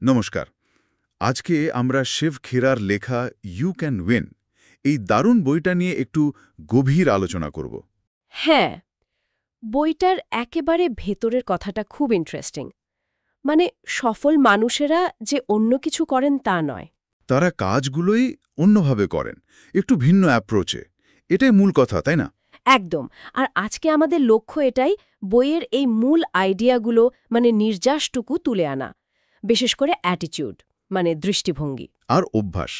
নমস্কার। আজকে আমরা শিব খেরার লেখা ইউ ক্যান উইন এই দারুণ বইটা নিয়ে একটু গভীর আলোচনা করব। হ্যাঁ, বইটার একেবারে ভেতরের কথাটা খুব ইন্টারেস্টিং। মানে সফল মানুষেরা যে অন্য কিছু করেন তা নয়। তারা কাজগুলোই অন্যভাবে করেন, একটু ভিন্ন অ্যাপ্রোচে। এটাই মূল কথা, তাই না? একদম। আর আজকে আমাদের লক্ষ্য এটাই, বইয়ের এই মূল আইডিয়াগুলো মানে নির্যাসটুকু তুলে আনা। বিশেষ করে অ্যাটিটিউড মানে দৃষ্টিভঙ্গি। আর অভ্যাস,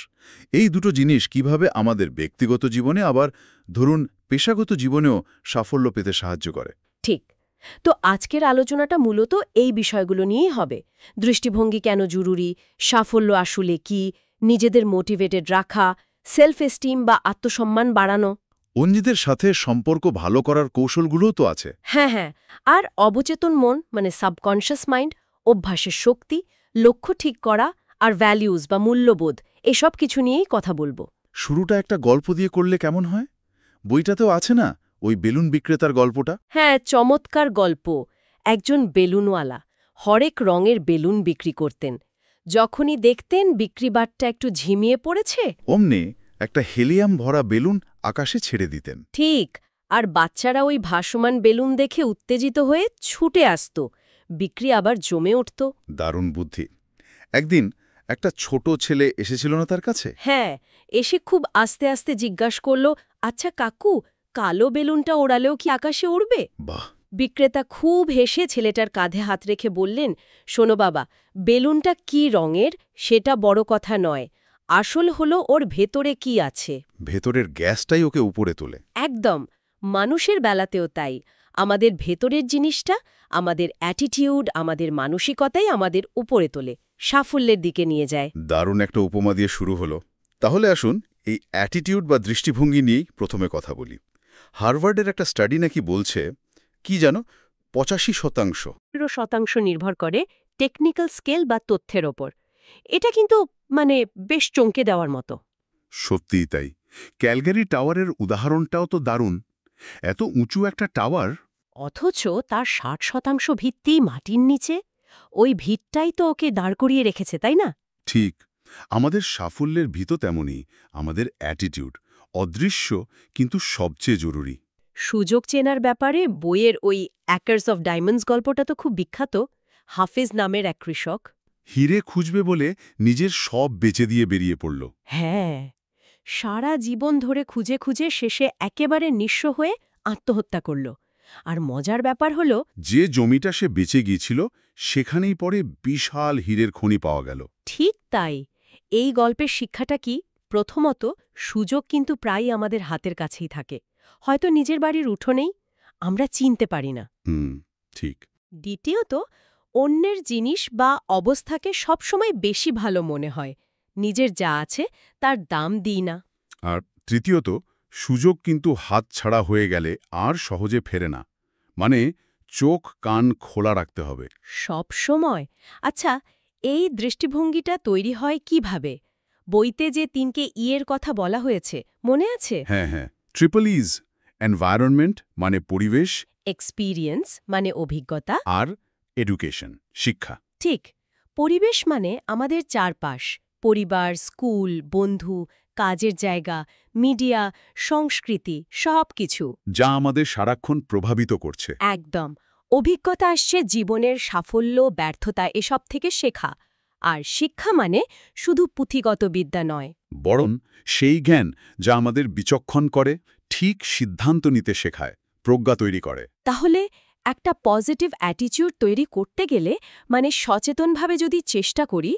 এই দুটো জিনিস কিভাবে আমাদের ব্যক্তিগত জীবনে আবার ধরুন পেশাগত জীবনেও সাফল্য পেতে সাহায্য করে। ঠিক। তো আজকের আলোচনাটা মূলত এই বিষয়গুলো নিয়েই হবে। দৃষ্টিভঙ্গি কেন জরুরি, সাফল্য আসলে কি, নিজেদের মোটিভেটেড রাখা, সেলফ এস্টিম বা আত্মসম্মান বাড়ানো। অন্যদের সাথে সম্পর্ক ভালো করার কৌশলগুলোও তো আছে। হ্যাঁ, আর অবচেতন মন মানে সাবকনশিয়াস মাইন্ড, অভ্যাসের শক্তি, লক্ষ্য ঠিক করা আর ভ্যালিউজ বা মূল্যবোধ, এসব কিছু নিয়েই কথা বলবো। শুরুটা একটা গল্প দিয়ে করলে কেমন হয়? বইটাতেও আছে না ওই বেলুন বিক্রেতার গল্পটা? হ্যাঁ, চমৎকার গল্প। একজন বেলুনওয়ালা হরেক রঙের বেলুন বিক্রি করতেন। যখনই দেখতেন বিক্রিবাট্টা একটু ঝিমিয়ে পড়েছে, অমনি একটা হেলিয়াম ভরা বেলুন আকাশে ছেড়ে দিতেন। ঠিক, আর বাচ্চারা ওই ভাসমান বেলুন দেখে উত্তেজিত হয়ে ছুটে আসত। বিক্রি আবার জমে উঠত। দারুণ বুদ্ধি। একদিন একটা ছোট ছেলে এসেছিল না তার কাছে? হ্যাঁ, এসে খুব আস্তে আস্তে জিজ্ঞাসা করল, আচ্ছা কাকু, কালো বেলুনটা ওড়ালেও কি আকাশে উড়বে? বাহ! বিক্রেতা খুব হেসে ছেলেটার কাঁধে হাত রেখে বললেন, শোনো বাবা, বেলুনটা কি রঙের সেটা বড় কথা নয়, আসল হলো ওর ভেতরে কি আছে। ভেতরের গ্যাসটাই ওকে উপরে তোলে। একদম। মানুষের বেলাতেও তাই। আমাদের ভেতরের জিনিসটা, আমাদের অ্যাটিটিউড, আমাদের মানসিকতাই আমাদের উপরে তোলে, সাফল্যের দিকে নিয়ে যায়। দারুণ একটা উপমা দিয়ে শুরু হলো। তাহলে আসুন এই অ্যাটিটিউড বা দৃষ্টিভঙ্গি নিয়েই প্রথমে কথা বলি। হার্ভার্ডের একটা স্টাডি নাকি বলছে, কি জানো, ৮৫%। ১৫% নির্ভর করে টেকনিক্যাল স্কেল বা তথ্যের ওপর। এটা কিন্তু মানে বেশ চমকে দেওয়ার মতো। সত্যিই তাই। ক্যালগারি টাওয়ারের উদাহরণটাও তো দারুণ। এত উঁচু একটা টাওয়ার, অথচ তার ৬০% ভিত্তিই মাটির নিচে। ওই ভিতটাই তো ওকে দাঁড় করিয়ে রেখেছে, তাই না? ঠিক। আমাদের সাফল্যের ভিতও তেমনই, আমাদের অ্যাটিটিউড। অদৃশ্য কিন্তু সবচেয়ে জরুরি। সুযোগ চেনার ব্যাপারে বইয়ের ওই অ্যাকার্স অফ ডায়মন্ডস গল্পটা তো খুব বিখ্যাত। হাফেজ নামের এক কৃষক। হিরে খুঁজবে বলে নিজের সব বেচে দিয়ে বেরিয়ে পড়ল। হ্যাঁ, সারা জীবন ধরে খুঁজে খুঁজে শেষে একেবারে নিঃস্ব হয়ে আত্মহত্যা করল। আর মজার ব্যাপার হলো, যে জমিটা সে বেচে গিয়েছিল সেখানেই পরে বিশাল হীরের খনি পাওয়া গেল। ঠিক তাই। এই গল্পের শিক্ষাটা কি? প্রথমত, সুযোগ কিন্তু প্রায়ই আমাদের হাতের কাছেই থাকে। হয়তো নিজের বাড়ির উঠোনেই, আমরা চিনতে পারি না। ঠিক। দ্বিতীয়ত, অন্যের জিনিস বা অবস্থাকে সবসময় বেশি ভালো মনে হয়। নিজের যা আছে তার দাম দিই না। আর তৃতীয়ত, সুযোগ কিন্তু হাতছাড়া হয়ে গেলে আর সহজে ফেরে না। মানে চোখ কান খোলা রাখতে হবে। সব সময়। আচ্ছা, এই দৃষ্টিভঙ্গিটা তৈরি হয় কিভাবে? বইতে যে ৩কে এর কথা বলা হয়েছে, মনে আছে? হ্যাঁ, ট্রিপল ইজ। এনভায়রনমেন্ট মানে পরিবেশ, এক্সপেরিয়েন্স মানে অভিজ্ঞতা। আর এডুকেশন শিক্ষা। ঠিক। পরিবেশ মানে আমাদের চারপাশ, পরিবার, স্কুল, বন্ধু, কাজের জায়গা, মিডিয়া, সংস্কৃতি, সব কিছু। যা আমাদের সারাক্ষণ প্রভাবিত করছে। একদম। অভিজ্ঞতা আসছে জীবনের সাফল্য, ব্যর্থতা এসব থেকে শেখা। আর শিক্ষা মানে শুধু পুঁথিগত বিদ্যা নয়। বরং সেই জ্ঞান যা আমাদের বিচক্ষণ করে, ঠিক সিদ্ধান্ত নিতে শেখায়, প্রজ্ঞা তৈরি করে। তাহলে একটা পজিটিভ অ্যাটিটিউড তৈরি করতে গেলে মানে সচেতনভাবে যদি চেষ্টা করি,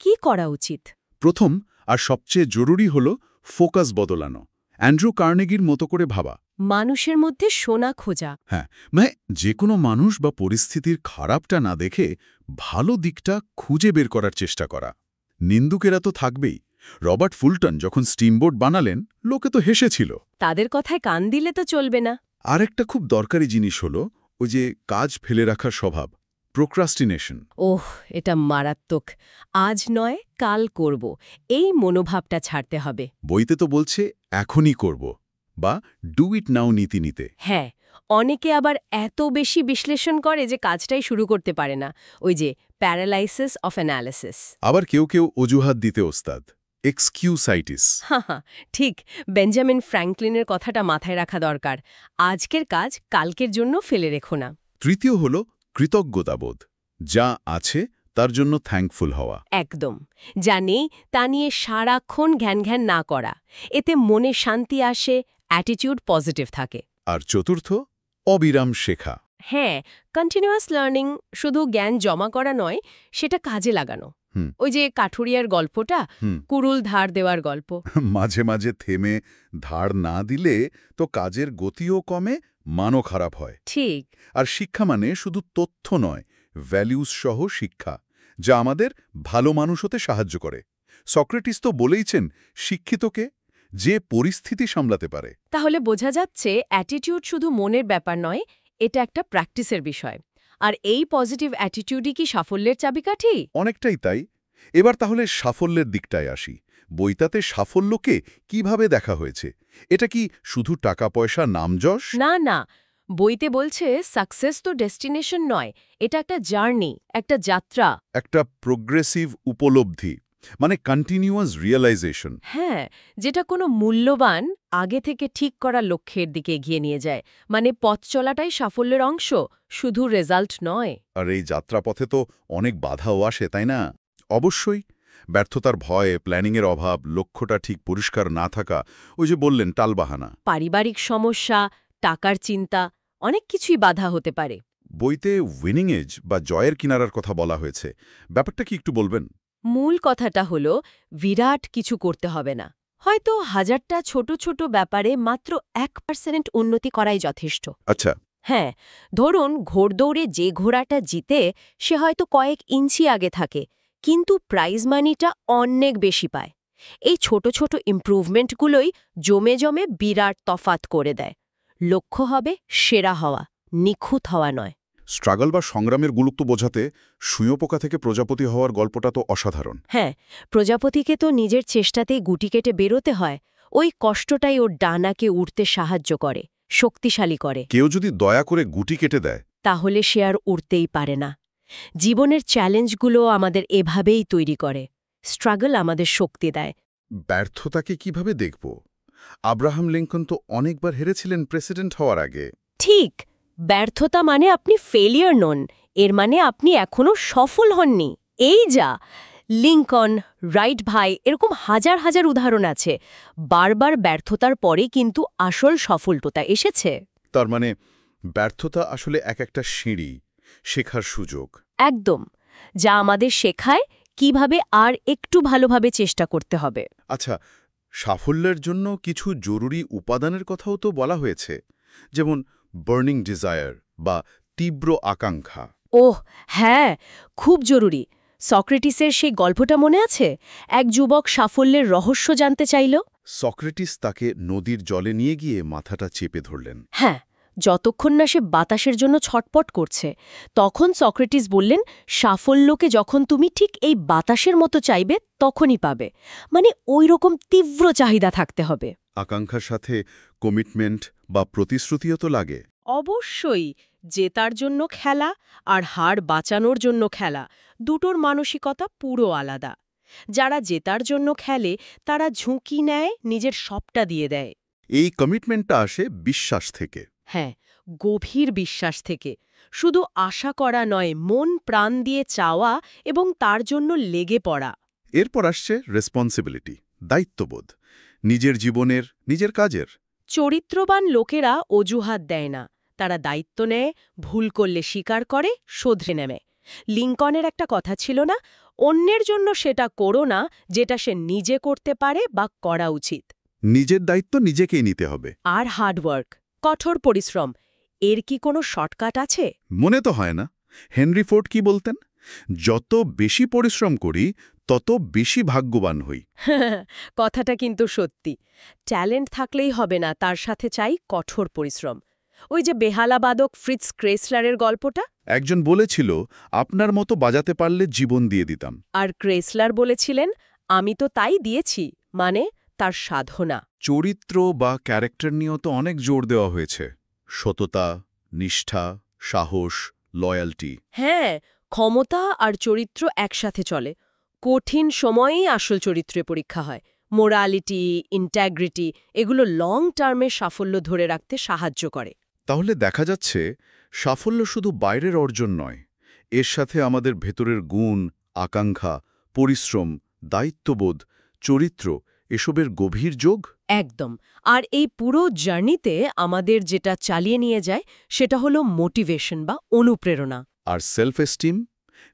কি করা উচিত? প্রথম আর সবচেয়ে জরুরি হল ফোকাস বদলানো। অ্যান্ড্রু কার্নেগির মতো করে ভাবা। মানুষের মধ্যে সোনা খোঁজা। হ্যাঁ, মানে যে কোনো মানুষ বা পরিস্থিতির খারাপটা না দেখে ভালো দিকটা খুঁজে বের করার চেষ্টা করা। নিন্দুকেরা তো থাকবেই। রবার্ট ফুলটন যখন স্টিমবোট বানালেন, লোকে তো হেসেছিল। তাদের কথায় কান দিলে তো চলবে না। আরেকটা খুব দরকারি জিনিস হলো ওই যে কাজ ফেলে রাখার স্বভাব, প্রোক্রাস্টিনেশন। ওহ, এটা মারাত্মক। আজ নয় কাল করব, এই মনোভাবটা ছাড়তে হবে। বইতে তো বলছে এখনই করব, বা ডু ইট নাও নীতি নিতে। হ্যাঁ, অনেকে আবার এত বেশি বিশ্লেষণ করে যে কাজটাই শুরু করতে পারে না। ওই যে প্যারালাইসিস অফ অ্যানালিসিস। আবার কেউ কেউ অজুহাত দিতে ওস্তাদ, এক্সকিউসাইটিস। হা, ঠিক। বেঞ্জামিন ফ্র্যাঙ্কলিনের কথাটা মাথায় রাখা দরকার। আজকের কাজ কালকের জন্য ফেলে রেখো না। তৃতীয় হল কৃতজ্ঞতাবোধ, যা আছে তার জন্য থ্যাঙ্কফুল হওয়া। একদম। যা নেই তা নিয়ে সারাক্ষণ ঘ্যান ঘ্যান না করা, এতে মনে শান্তি আসে, অ্যাটিটিউড পজিটিভ থাকে। আর চতুর্থ, অবিরাম শেখা। হ্যাঁ, কন্টিনিউয়াস লার্নিং শুধু জ্ঞান জমা করা নয়, সেটা কাজে লাগানো। হুম। ওই যে কাঠুরিয়ার গল্পটা, হুম। কুড়ুল ধার দেওয়ার গল্প। মাঝে মাঝে থেমে ধার না দিলে তো কাজের গতিও কমে, মানও খারাপ হয়। ঠিক। আর শিক্ষা মানে শুধু তথ্য নয়, ভ্যালিউজ সহ শিক্ষা, যা আমাদের ভালো মানুষ হতে সাহায্য করে। সক্রেটিস তো বলেইছেন, শিক্ষিতকে যে পরিস্থিতি সামলাতে পারে। তাহলে বোঝা যাচ্ছে অ্যাটিটিউড শুধু মনের ব্যাপার নয়, এটা একটা প্র্যাকটিসের বিষয়। আর এই পজিটিভ অ্যাটিটিউডই কি সাফল্যের চাবিকাঠি? অনেকটাই তাই। এবার তাহলে সাফল্যের দিকটায় আসি। বইটাতে সাফল্যকে কিভাবে দেখা হয়েছে? এটা কি শুধু টাকা পয়সা, নামযশ? না, বইতে বলছে সাকসেস তো ডেস্টিনেশন নয়, এটা একটা জার্নি, একটা যাত্রা। একটা প্রোগ্রেসিভ উপলব্ধি, মানে কন্টিনিউয়াস রিয়েলাইজেশন। হ্যাঁ, যেটা কোনো মূল্যবান আগে থেকে ঠিক করা লক্ষ্যের দিকে এগিয়ে নিয়ে যায়। মানে পথ চলাটাই সাফল্যের অংশ, শুধু রেজাল্ট নয়। আর এই যাত্রাপথে তো অনেক বাধাও আসে, তাই না? অবশ্যই। ব্যর্থতার ভয়, প্ল্যানিংয়ের অভাব, লক্ষ্যটা ঠিক পরিষ্কার না থাকা, ওই যে বললেন টালবাহানা। পারিবারিক সমস্যা, টাকার চিন্তা, অনেক কিছুই বাধা হতে পারে। বইতে উইনিং এজ বা জয়ের কিনারার কথা বলা হয়েছে, ব্যাপারটা কি একটু বলবেন? মূল কথাটা হলো বিরাট কিছু করতে হবে না। হয়তো হাজারটা ছোট ছোট ব্যাপারে মাত্র 1% উন্নতি করাই যথেষ্ট। আচ্ছা। হ্যাঁ, ধরুন ঘোড়দৌড়ে যে ঘোড়াটা জিতে সে হয়তো কয়েক ইঞ্চি আগে থাকে, কিন্তু প্রাইজ মানিটা অনেক বেশি পায়। এই ছোট ছোট ইমপ্রুভমেন্টগুলোই জমে জমে বিরাট তফাত করে দেয়। লক্ষ্য হবে সেরা হওয়া, নিখুঁত হওয়া নয়। স্ট্রাগল বা সংগ্রামের গুরুত্ব বোঝাতে সুঁয়োপোকা থেকে প্রজাপতি হওয়ার গল্পটা তো অসাধারণ। হ্যাঁ, প্রজাপতিকে তো নিজের চেষ্টাতেই গুটি কেটে বেরোতে হয়। ওই কষ্টটাই ওর ডানাকে উড়তে সাহায্য করে, শক্তিশালী করে। কেউ যদি দয়া করে গুটি কেটে দেয়, তাহলে সে আর উড়তেই পারে না। জীবনের চ্যালেঞ্জগুলো আমাদের এভাবেই তৈরি করে। স্ট্রাগল আমাদের শক্তি দেয়। ব্যর্থতাকে কিভাবে দেখব? আব্রাহাম লিঙ্কন তো অনেকবার হেরেছিলেন প্রেসিডেন্ট হওয়ার আগে। ঠিক, ব্যর্থতা মানে আপনি ফেলিয়ার নন, এর মানে আপনি এখনো সফল হননি। এই যা লিঙ্কন, রাইট ভাই, এরকম হাজার হাজার উদাহরণ আছে। বারবার ব্যর্থতার পরে কিন্তু আসল সফলতা এসেছে। তার মানে ব্যর্থতা আসলে এক একটা সিঁড়ি, শেখার সুযোগ। একদম, যা আমাদের শেখায় কিভাবে আর একটু ভালোভাবে চেষ্টা করতে হবে। আচ্ছা, সাফল্যের জন্য কিছু জরুরি উপাদানের কথাও তো বলা হয়েছে, যেমন বার্নিং ডিজায়ার বা তীব্র আকাঙ্ক্ষা। ওহ হ্যাঁ, খুব জরুরি। সক্রেটিসের সেই গল্পটা মনে আছে? এক যুবক সাফল্যের রহস্য জানতে চাইল। সক্রেটিস তাকে নদীর জলে নিয়ে গিয়ে মাথাটা চেপে ধরলেন। হ্যাঁ, যতক্ষণ না সে বাতাসের জন্য ছটপট করছে। তখন সক্রেটিস বললেন, সাফল্যকে যখন তুমি ঠিক এই বাতাসের মতো চাইবে তখনই পাবে। মানে ওই রকম তীব্র চাহিদা থাকতে হবে। আকাঙ্ক্ষার সাথে কমিটমেন্ট বা প্রতিশ্রুতিও তো লাগে। অবশ্যই, জেতার জন্য খেলা আর হার বাঁচানোর জন্য খেলা, দুটোর মানসিকতা পুরো আলাদা। যারা জেতার জন্য খেলে তারা ঝুঁকি নেয়, নিজের সবটা দিয়ে দেয়। এই কমিটমেন্টটা আসে বিশ্বাস থেকে। হ্যাঁ, গভীর বিশ্বাস থেকে। শুধু আশা করা নয়, মন প্রাণ দিয়ে চাওয়া এবং তার জন্য লেগে পড়া। এরপর আসছে রেসপন্সিবিলিটি, দায়িত্ববোধ, নিজের জীবনের, নিজের কাজের। চরিত্রবান লোকেরা অজুহাত দেয় না, তারা দায়িত্ব নেয়, ভুল করলে স্বীকার করে, শোধরে নেবে। লিঙ্কনের একটা কথা ছিল না, অন্যের জন্য সেটা করো না যেটা সে নিজে করতে পারে বা করা উচিত। নিজের দায়িত্ব নিজেকেই নিতে হবে। আর হার্ডওয়ার্ক, কঠোর পরিশ্রম, এর কি কোনো শর্টকাট আছে? মনে তো হয় না। হেনরি ফোর্ড কি বলতেন? যত বেশি পরিশ্রম করি তত বেশি ভাগ্যবান হই। কথাটা কিন্তু সত্যি। ট্যালেন্ট থাকলেই হবে না, তার সাথে চাই কঠোর পরিশ্রম। ওই যে বেহালাবাদক ফ্রিটজ ক্রেসলারের গল্পটা। একজন বলেছিল, আপনার মতো বাজাতে পারলে জীবন দিয়ে দিতাম। আর ক্রেসলার বলেছিলেন, আমি তো তাই দিয়েছি, মানে তার সাধনা। চরিত্র বা ক্যারেক্টার নিয়েও তো অনেক জোর দেওয়া হয়েছে। সততা, নিষ্ঠা, সাহস, লয়ালটি। হ্যাঁ, ক্ষমতা আর চরিত্র একসাথে চলে। কঠিন সময়েই আসল চরিত্রে পরীক্ষা হয়। মোরালিটি, ইন্ট্যাগ্রিটি এগুলো লং টার্মে সাফল্য ধরে রাখতে সাহায্য করে। তাহলে দেখা যাচ্ছে সাফল্য শুধু বাইরের অর্জন নয়, এর সাথে আমাদের ভেতরের গুণ, আকাঙ্ক্ষা, পরিশ্রম, দায়িত্ববোধ, চরিত্র এসবের গভীর যোগ। একদম। আর এই পুরো জার্নিতে আমাদের যেটা চালিয়ে নিয়ে যায় সেটা হলো মোটিভেশন বা অনুপ্রেরণা। আর সেলফ এস্টিম,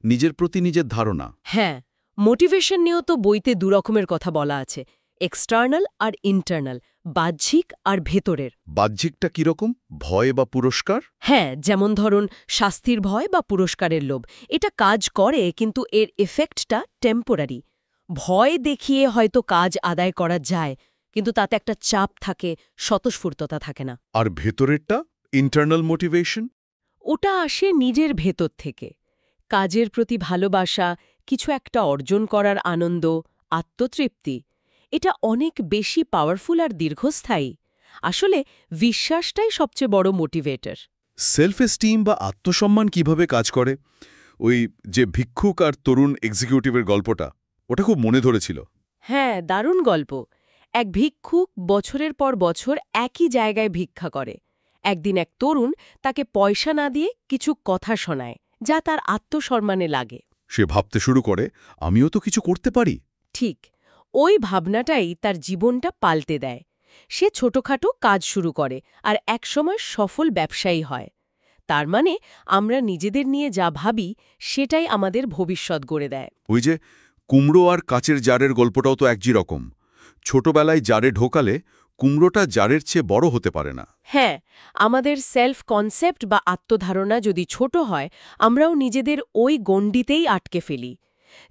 নিজের প্রতি নিজের ধারণা। হ্যাঁ, মোটিভেশন নিয়েও তো বইতে দুরকমের কথা বলা আছে, এক্সটার্নাল আর ইন্টারনাল, বাহ্যিক আর ভেতরের। বাহ্যিকটা কিরকম? ভয় বা পুরস্কার? হ্যাঁ, যেমন ধরুন শাস্তির ভয় বা পুরস্কারের লোভ, এটা কাজ করে কিন্তু এর এফেক্টটা টেম্পোরারি। ভয় দেখিয়ে হয়তো কাজ আদায় করা যায়, কিন্তু তাতে একটা চাপ থাকে, স্বতঃস্ফূর্ততা থাকে না। আর ভেতরেরটা, ইন্টারনাল মোটিভেশন? ওটা আসে নিজের ভেতর থেকে। কাজের প্রতি ভালোবাসা, কিছু একটা অর্জন করার আনন্দ, আত্মতৃপ্তি। এটা অনেক বেশি পাওয়ারফুল আর দীর্ঘস্থায়ী। আসলে বিশ্বাসটাই সবচেয়ে বড় মোটিভেটর। সেলফ এস্টিম বা আত্মসম্মান কিভাবে কাজ করে? ওই যে ভিক্ষুক আর তরুণ এক্সিকিউটিভের গল্পটা, ওটা খুব মনে ধরেছিল। হ্যাঁ, দারুণ গল্প। এক ভিক্ষুক বছরের পর বছর একই জায়গায় ভিক্ষা করে। একদিন এক তরুণ তাকে পয়সা না দিয়ে কিছু কথা শোনায়, যা তার আত্মসম্মানে লাগে। সে ভাবতে শুরু করে, আমিও তো কিছু করতে পারি। ঠিক, ওই ভাবনাটাই তার জীবনটা পাল্টে দেয়। সে ছোটখাটো কাজ শুরু করে আর একসময় সফল ব্যবসায়ী হয়। তার মানে আমরা নিজেদের নিয়ে যা ভাবি সেটাই আমাদের ভবিষ্যৎ গড়ে দেয়। ওই যে কুমড়ো আর কাচের জারের গল্পটাও তো একই রকম। ছোটবেলায় জারে ঢোকালে কুমড়োটা জারের চেয়ে বড় হতে পারে না। হ্যাঁ, আমাদের সেলফ কনসেপ্ট বা আত্মধারণা যদি ছোট হয়, আমরাও নিজেদের ওই গণ্ডিতেই আটকে ফেলি।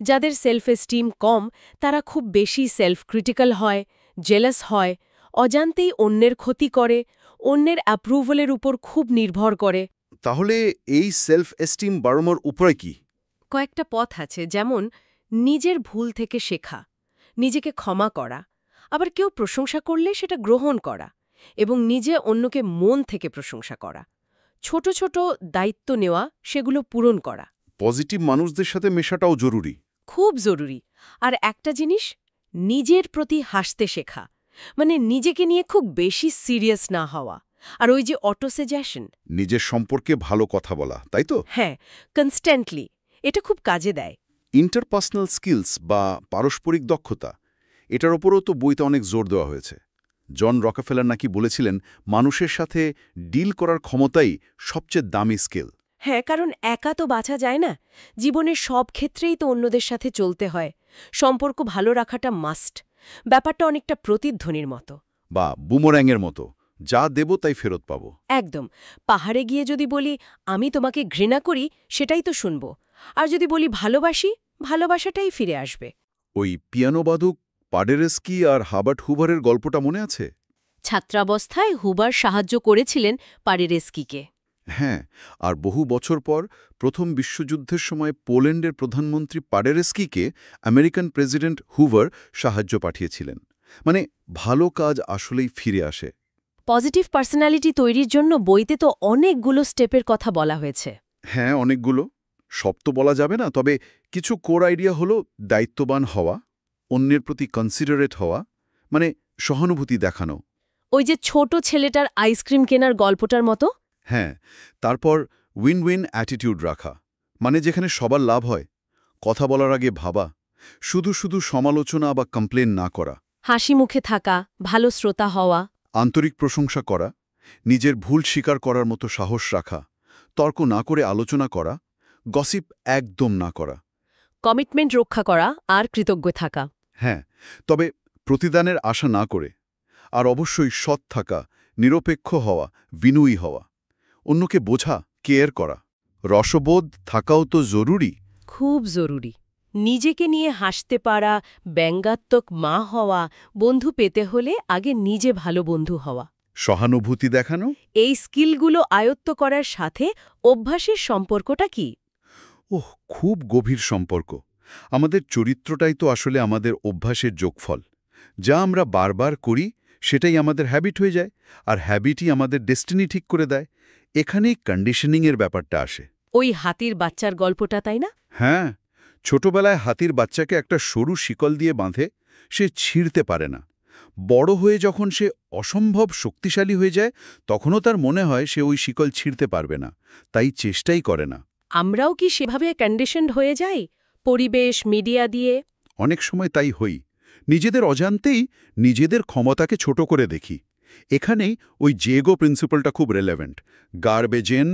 যাদের সেলফ এস্টিম কম, তারা খুব বেশি সেলফ ক্রিটিক্যাল হয়, জেলাস হয়, অজান্তেই অন্যের ক্ষতি করে, অন্যের অ্যাপ্রুভালের উপর খুব নির্ভর করে। তাহলে এই সেলফ এস্টিম বাড়ানোর উপায় কি? কয়েকটা পথ আছে, যেমন নিজের ভুল থেকে শেখা, নিজেকে ক্ষমা করা, আবার কেউ প্রশংসা করলে সেটা গ্রহণ করা, এবং নিজে অন্যকে মন থেকে প্রশংসা করা। ছোট ছোট দায়িত্ব নেওয়া, সেগুলো পূরণ করা। পজিটিভ মানুষদের সাথে মেশাটাও জরুরি। খুব জরুরি। আর একটা জিনিস, নিজের প্রতি হাসতে শেখা, মানে নিজেকে নিয়ে খুব বেশি সিরিয়াস না হওয়া। আর ওই যে অটোসাজেশন, নিজের সম্পর্কে ভালো কথা বলা, তাই তো? হ্যাঁ, কনস্ট্যান্টলি, এটা খুব কাজে দেয়। ইন্টারপার্সোনাল স্কিলস বা পারস্পরিক দক্ষতা, এটার ওপরও তো বইতে অনেক জোর দেওয়া হয়েছে। জন রকফেলার নাকি বলেছিলেন, মানুষের সাথে ডিল করার ক্ষমতাই সবচেয়ে দামি স্কিল। হ্যাঁ, কারণ একা তো বাঁচা যায় না। জীবনের সব ক্ষেত্রেই তো অন্যদের সাথে চলতে হয়। সম্পর্ক ভালো রাখাটা মাস্ট। ব্যাপারটা অনেকটা প্রতিধ্বনির মতো। বা বুমোর্যাংয়ের মতো, যা দেব তাই ফেরত পাবো। একদম। পাহাড়ে গিয়ে যদি বলি আমি তোমাকে ঘৃণা করি, সেটাই তো শুনব। আর যদি বলি ভালোবাসি, ভালোবাসাটাই ফিরে আসবে। ওই পিয়ানোবাদক পাডেরেস্কি আর হাবার্ট হুভারের গল্পটা মনে আছে? ছাত্রাবস্থায় হুবার সাহায্য করেছিলেন পারেরেস্কিকে। হ্যাঁ, আর বহু বছর পর প্রথম বিশ্বযুদ্ধের সময় পোল্যান্ডের প্রধানমন্ত্রী পাডেরেস্কিকে আমেরিকান প্রেসিডেন্ট হুভার সাহায্য পাঠিয়েছিলেন। মানে ভালো কাজ আসলেই ফিরে আসে। পজিটিভ পার্সোনালিটি তৈরির জন্য বইতে তো অনেকগুলো স্টেপের কথা বলা হয়েছে। হ্যাঁ, অনেকগুলো। সব তো বলা যাবে না, তবে কিছু কোর আইডিয়া হলো দায়িত্ববান হওয়া, অন্যের প্রতি কনসিডারেট হওয়া, মানে সহানুভূতি দেখানো। ওই যে ছোট ছেলেটার আইসক্রিম কেনার গল্পটার মতো। হ্যাঁ, তারপর উইন উইন অ্যাটিটিউড রাখা, মানে যেখানে সবার লাভ হয়। কথা বলার আগে ভাবা, শুধু শুধু সমালোচনা বা কমপ্লেন না করা। হাসি মুখে থাকা, ভালো শ্রোতা হওয়া। আন্তরিক প্রশংসা করা, নিজের ভুল স্বীকার করার মতো সাহস রাখা, তর্ক না করে আলোচনা করা, গসিপ একদম না করা। কমিটমেন্ট রক্ষা করা আর কৃতজ্ঞ থাকা। হ্যাঁ, তবে প্রতিদানের আশা না করে। আর অবশ্যই সৎ থাকা, নিরপেক্ষ হওয়া, বিনয়ী হওয়া, অন্যকে বোঝা, কেয়ার করা। রসবোধ থাকাও তো জরুরি। খুব জরুরি। নিজেকে নিয়ে হাসতে পারা, ব্যঙ্গাত্মক মা হওয়া, বন্ধু পেতে হলে আগে নিজে ভালো বন্ধু হওয়া। সহানুভূতি দেখানো। এই স্কিলগুলো আয়ত্ত করার সাথে অভ্যাসের সম্পর্কটা কি? ওহ, খুব গভীর সম্পর্ক। আমাদের চরিত্রটাই তো আসলে আমাদের অভ্যাসের যোগফল। যা আমরা বারবার করি সেটাই আমাদের হ্যাবিট হয়ে যায়, আর হ্যাবিটই আমাদের ডেস্টিনি ঠিক করে দেয়। এখানেই কন্ডিশনিংয়ের ব্যাপারটা আসে। ওই হাতির বাচ্চার গল্পটা, তাই না? হ্যাঁ, ছোটবেলায় হাতির বাচ্চাকে একটা সরু শিকল দিয়ে বাঁধে, সে ছিঁড়তে পারে না। বড় হয়ে যখন সে অসম্ভব শক্তিশালী হয়ে যায়, তখনও তার মনে হয় সে ওই শিকল ছিঁড়তে পারবে না, তাই চেষ্টাই করে না। আমরাও কি সেভাবে কন্ডিশনড হয়ে যাই, পরিবেশ, মিডিয়া দিয়ে? অনেক সময় তাই হই। নিজেদের অজান্তেই নিজেদের ক্ষমতাকে ছোট করে দেখি। এখানেই ওই জেগো প্রিন্সিপালটা খুব relevant. Garbage in,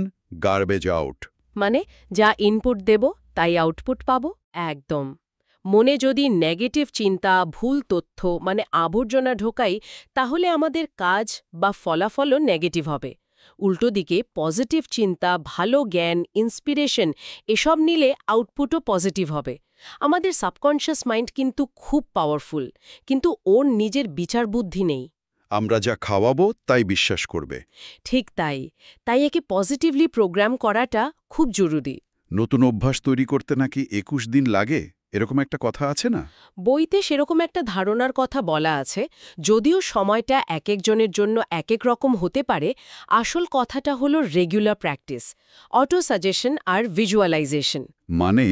garbage out. মানে যা ইনপুট দেব তাই আউটপুট পাব। একদম। মনে যদি নেগেটিভ চিন্তা, ভুল তথ্য মানে আবর্জনা ঢোকাই, তাহলে আমাদের কাজ বা ফলাফলও নেগেটিভ হবে। উল্টো দিকে পজিটিভ চিন্তা, ভালো জ্ঞান, ইন্সপিরেশন এসব নিলে আউটপুটও পজিটিভ হবে। আমাদের সাবকনশিয়াস মাইন্ড কিন্তু খুব পাওয়ারফুল, কিন্তু ওর নিজের বিচার বুদ্ধি নেই। আমরা যা খাওয়াবো তাই বিশ্বাস করবে। ঠিক তাই। তাই একে পজিটিভলি প্রোগ্রাম করাটা খুব জরুরি। নতুন অভ্যাস তৈরি করতে নাকি ২১ দিন লাগে, এরকম একটা কথা আছে না? বইতে সেরকম একটা ধারণার কথা বলা আছে, যদিও সময়টা একেকজনের জন্য একেক রকম হতে পারে। আসল কথাটা হলো রেগুলার প্র্যাকটিস, অটো সাজেশন আর ভিজুয়ালাইজেশন। মানে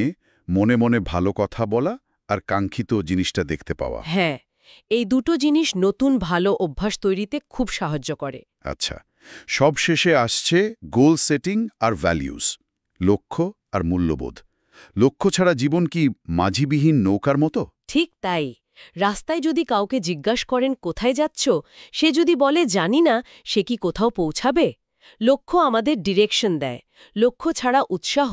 মনে মনে ভালো কথা বলা আর কাঙ্ক্ষিত জিনিসটা দেখতে পাওয়া। হ্যাঁ, এই দুটো জিনিস নতুন ভালো অভ্যাস তৈরিতে খুব সাহায্য করে। আচ্ছা, সব শেষে আসছে গোল সেটিং আর ভ্যালিউজ, লক্ষ্য আর মূল্যবোধ। লক্ষ্য ছাড়া জীবন কি মাঝিবিহীন নৌকার মতো? ঠিক তাই। রাস্তায় যদি কাউকে জিজ্ঞাসা করেন কোথায় যাচ্ছ, সে যদি বলে জানি না, সে কি কোথাও পৌঁছাবে? লক্ষ্য আমাদের ডিরেকশন দেয়। লক্ষ্য ছাড়া উৎসাহ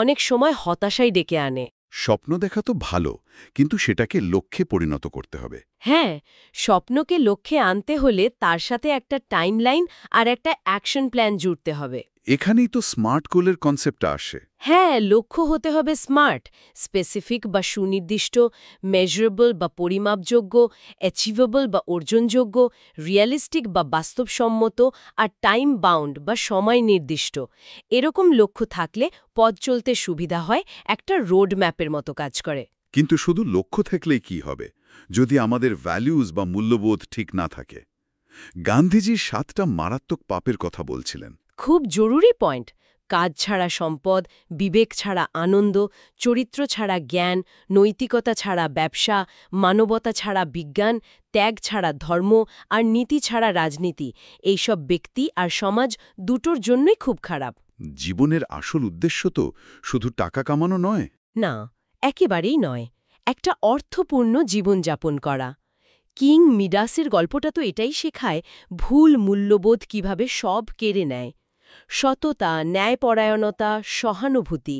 অনেক সময় হতাশাই ডেকে আনে। স্বপ্ন দেখা তো ভালো, কিন্তু সেটাকে লক্ষ্যে পরিণত করতে হবে। হ্যাঁ, স্বপ্নকে লক্ষ্যে আনতে হলে তার সাথে একটা টাইমলাইন আর একটা অ্যাকশন প্ল্যান জুড়তে হবে। এখানেই তো স্মার্ট গোলের কনসেপ্টটা আসে। হ্যাঁ, লক্ষ্য হতে হবে স্মার্ট, স্পেসিফিক বা সুনির্দিষ্ট, মেজারেবল বা পরিমাপযোগ্য, অ্যাচিভেবল বা অর্জনযোগ্য, রিয়ালিস্টিক বা বাস্তবসম্মত, আর টাইম বাউন্ড বা সময় নির্দিষ্ট। এরকম লক্ষ্য থাকলে পথ চলতে সুবিধা হয়, একটা রোড ম্যাপের মতো কাজ করে। কিন্তু শুধু লক্ষ্য থাকলেই কি হবে যদি আমাদের ভ্যালুজ বা মূল্যবোধ ঠিক না থাকে? গান্ধীজি ৭টা মারাত্মক পাপের কথা বলছিলেন। খুব জরুরি পয়েন্ট। কাজ ছাড়া সম্পদ, বিবেক ছাড়া আনন্দ, চরিত্র ছাড়া জ্ঞান, নৈতিকতা ছাড়া ব্যবসা, মানবতা ছাড়া বিজ্ঞান, ত্যাগ ছাড়া ধর্ম, আর নীতি ছাড়া রাজনীতি। এইসব ব্যক্তি আর সমাজ দুটোর জন্যই খুব খারাপ। জীবনের আসল উদ্দেশ্য তো শুধু টাকা কামানো নয়। না, একেবারেই নয়। একটা অর্থপূর্ণ জীবনযাপন করা। কিং মিডাসের গল্পটা তো এটাই শেখায়, ভুল মূল্যবোধ কিভাবে সব কেড়ে নেয়। সততা, ন্যায়পরায়ণতা, সহানুভূতি,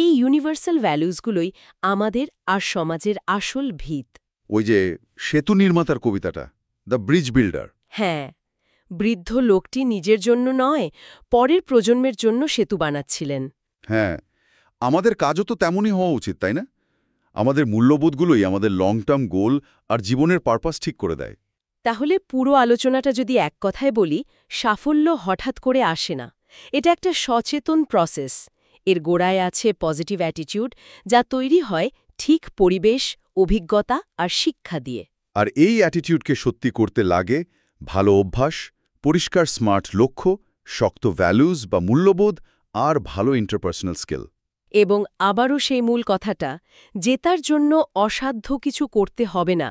এই ইউনিভার্সাল ভ্যালুসগুলোই আমাদের আর সমাজের আসল ভিত। ওই যে সেতু নির্মাতার কবিতাটা, দ্য ব্রিজ বিল্ডার। হ্যাঁ, বৃদ্ধ লোকটি নিজের জন্য নয়, পরের প্রজন্মের জন্য সেতু বানাচ্ছিলেন। হ্যাঁ, আমাদের কাজও তো তেমনই হওয়া উচিত, তাই না? আমাদের মূল্যবোধগুলোই আমাদের লং টার্ম গোল আর জীবনের পারপাস ঠিক করে দেয়। তাহলে পুরো আলোচনাটা যদি এক কথায় বলি, সাফল্য হঠাৎ করে আসে না। এটা একটা সচেতন প্রসেস। এর গোড়ায় আছে পজিটিভ অ্যাটিটিউড, যা তৈরি হয় ঠিক পরিবেশ, অভিজ্ঞতা আর শিক্ষা দিয়ে। আর এই অ্যাটিটিউডকে সত্যি করতে লাগে ভালো অভ্যাস, পরিষ্কার স্মার্ট লক্ষ্য, শক্ত ভ্যালুজ বা মূল্যবোধ আর ভালো ইন্টারপার্সোনাল স্কিল। এবং আবারও সেই মূল কথাটা, জেতার জন্য অসাধ্য কিছু করতে হবে না।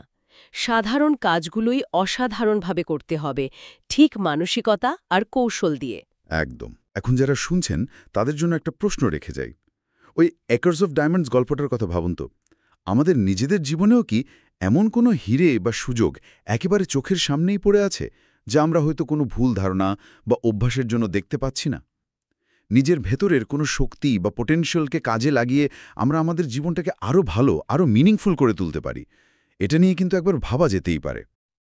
সাধারণ কাজগুলোই অসাধারণভাবে করতে হবে, ঠিক মানসিকতা আর কৌশল দিয়ে। একদম। এখন যারা শুনছেন তাদের জন্য একটা প্রশ্ন রেখে যাই। ওই একার্স অফ ডায়মন্ডস গল্পটার কথা ভাবুন তো। আমাদের নিজেদের জীবনেও কি এমন কোনো হিরে বা সুযোগ একেবারে চোখের সামনেই পড়ে আছে, যা আমরা হয়তো কোনো ভুল ধারণা বা অভ্যাসের জন্য দেখতে পাচ্ছি না? নিজের ভেতরের কোনো শক্তি বা পোটেনশিয়ালকে কাজে লাগিয়ে আমরা আমাদের জীবনটাকে আরও ভালো, আরও মিনিংফুল করে তুলতে পারি। এটা নিয়ে কিন্তু একবার ভাবা যেতেই পারে।